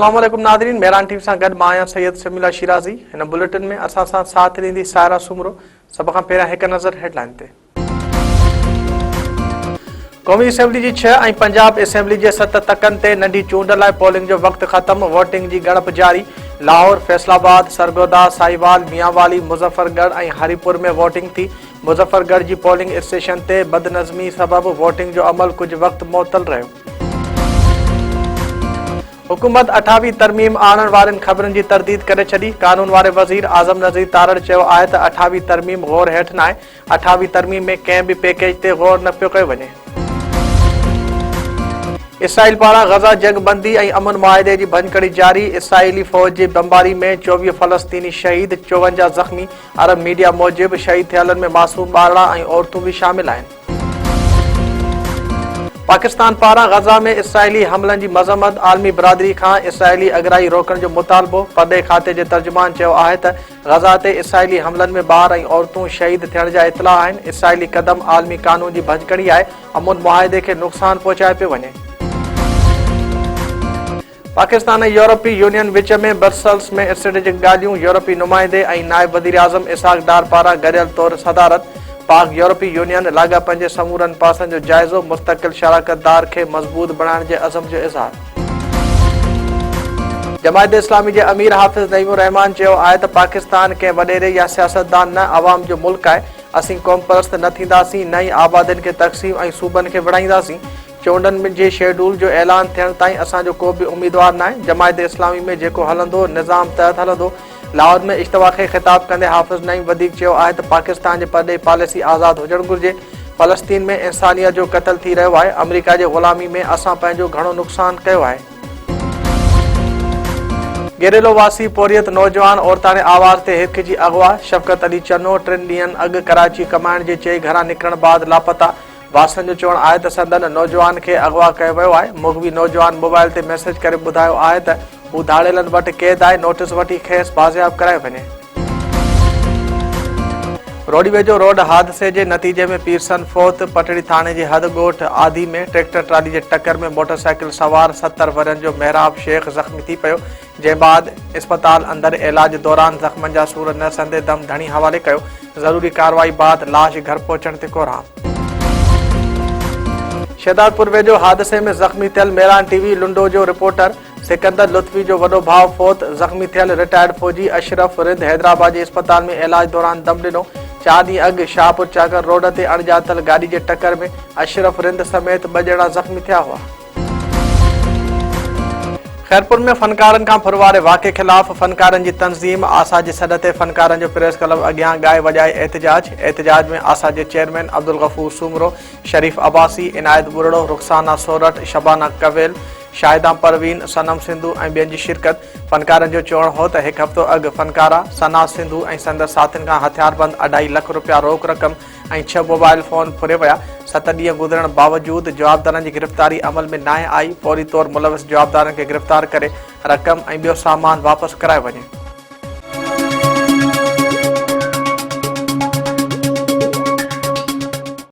अस्सलाम वालेकुम Nadreen, Mehran TV सां गॾु मां आहियां सैयद समीला शिराज़ी। हिन बुलेटिन में असां सां साथ ॾींदी सायरा सुमरो। सभ खां पहिरियां हिकु नज़र हेडलाइन ते। क़ौमी असेंबली जी 6 ऐं पंजाब असेंबली जे 7 तकनि ते नंढी चूंड लाइ पोलिंग जो वक़्तु ख़त्म। वोटिंग जी ॻणप जारी। लाहौर, फैसलाबाद, सरगोदा, साहिवाल, मियांवाली, मुज़फ़रगढ़ ऐं हरीपुर में वोटिंग थी। मुज़फ़रगढ़ जी पोलिंग स्टेशन ते बदनज़मी सबबि वोटिंग जो अमल कुझु वक़्तु मुअतल रहियो। हुकूमत 28वीं तरमीम आणण वारनि ख़बरुनि जी तरदीद करे छॾी। कानून वारे वज़ीर आज़म नज़ीर तारड़ चयो आहे त 28वीं तरमीम गौर हेठि न आहे। 28वीं तरमीम में कंहिं बि पैकेज ते गौर न पियो कयो वञे। इसराइल पारां गज़ा जंगबंदी ऐं अमन मुआहिदे जी भञकड़ी जारी। इसराइली फ़ौज जी बमबारी में 24 फ़लस्तीनी शहीद, 54 ज़ख़्मी। अरब मीडिया मूजिबि शहीद थियलनि में मासूम ॿारड़ा ऐं औरतूं बि शामिल आहिनि। पाकिस्तान पारां गज़ा में इसराइली हमलनि जी मज़म्मत। आलमी बिरादरी खां इसराइली अगराई रोकण जो मुतालबो। परॾे खाते जे तर्जुमान चयो आहे त गज़ा ते इसराइली हमलनि में ॿार ऐं औरतूं शहीद थियण जा इतला आहिनि। इसराइली क़दम आलमी कानून जी भञकड़ी आहे। अमन मुआहिदे खे नुक़सान पहुचाए पियो वञे। पाकिस्तान ऐं यूरोपीय यूनियन विच में ब्रसल्स में स्ट्रेटेजिक ॻाल्हियूं। यूरोपीय नुमाइंदे ऐं नायब वज़ीर आज़म इसहाक डार पारां गॾियल तौरु सदारत। पाक यूरोपीय यूनियन लाॻापनि जे समूरनि पासनि जो जाइज़ो। मुस्तक़िल शराकतदार खे मज़बूत बणाइण जे अज़म जो इज़हार। जमायत इस्लामी जे अमीर हाफ़िज़ नईमुर रहमान चयो आहे त पाकिस्तान कंहिं वॾेरे या सियासतदान न, अवाम जो मुल्क आहे। असीं क़ौम परस्त न थींदासीं, न ई आबादियुनि खे तक़सीम ऐं सूबनि खे विढ़ाईंदासीं। चूंडनि जे शेड्यूल जो ऐलान थियण ताईं असांजो को बि उम्मीदवार न आहे। जमायत इस्लामी में जेको हलंदो निज़ाम तहत हलंदो। लाहौर में इज्तिमा खे ख़िताब कंदे हाफ़िज़ नईम वधीक चयो आहे त पाकिस्तान जे परॾे पॉलिसी आज़ादु हुजणु घुरिजे। फ़लस्तीन में इंसानियत जो क़त्ल थी रहियो आहे। अमरीका जे ग़ुलामी में असां पंहिंजो घणो नुक़सानु कयो आहे। गेरेलो वासी पोरियत नौजवान औरताणे आवाज़ ते हिरकिजी अगवा। शफ़क़त अली चनो 3 ॾींहंनि अॻु कराची कमाइण जे चई घरां निकिरण बाद लापता। वासनि जो चवणु आहे त संदन नौजवान खे अगवा कयो वियो आहे। मुग़वी नौजवान मोबाइल ते मैसेज करे ॿुधायो आहे त हू धाड़ेलनि वटि क़ैद आहे। नोटिस वठी खेसि बाज़ियाब करायो वञे। रोडी वेझो रोड हादसे जे नतीजे में पीरसन फोत। पटड़ी थाणे जे हद ॻोठ आदि में ट्रैक्टर ट्राली जे टक्कर में मोटरसाइकिल सवार 70 वरनि जो मेहराब शेख ज़ख़्मी थी पियो, जंहिं बाद इस्पताल अंदरि इलाज दौरान ज़ख़्मनि जा सूर न संदे दम धणी हवाले कयो। ज़रूरी कार्रवाई बाद लाश घर पहुचण ते कोराम। शेदारपुर वेझो हादसे में ज़ख़्मी थियल मेरान टीवी लुंडो जो रिपोर्टर सिकंदर लुत्फी जो वॾो भाउ फोत। ज़ख़्मी थियल रिटायर्ड फ़ौजी अशरफ रिंद हैदराबाद जे इस्पताल में इलाज दौरान दम ॾिनो। 4 ॾींहं अॻु शाहपुर चाकर रोड ते अणॼातल गाॾी जे टक्कर में अशरफ रिंद समेत 2 ॼणा ज़ख़्मी थिया हुआ। खैरपुर में फनकारनि खां फुरवारे वाक़े ख़िलाफ़ फनकारनि जी तंज़ीम। आसा जे सॾ ते फनकारनि जो प्रेस क्लब अॻियां ॻाए वॼाए एहतजाज में आसा जे चेयरमैन अब्दुल गफ़ूर सूमरो, शरीफ़ अब्बासी, इनायत बुरड़ो, रुखसाना सोरठ, शबाना कवेल, शाहिदा परवीन, सनम सिंधु ऐं ॿियनि जी शिरकत। फनकारनि जो चवणु हो त हिकु हफ़्तो अॻु फनकारा सना सिंधु ऐं संदसि साथियुनि खां हथियारबंद 2.5 लख रुपया रोक रक़म ऐं 6 मोबाइल फ़ोन फुरे विया। 7 ॾींहं गुज़रण बावजूदि जवाबदारनि जी गिरफ़्तारी अमल में न आई। फौरी तौरु मुलविस जवाबदारनि खे गिरफ़्तार करे रक़म ऐं ॿियो सामान वापसि करायो वञे।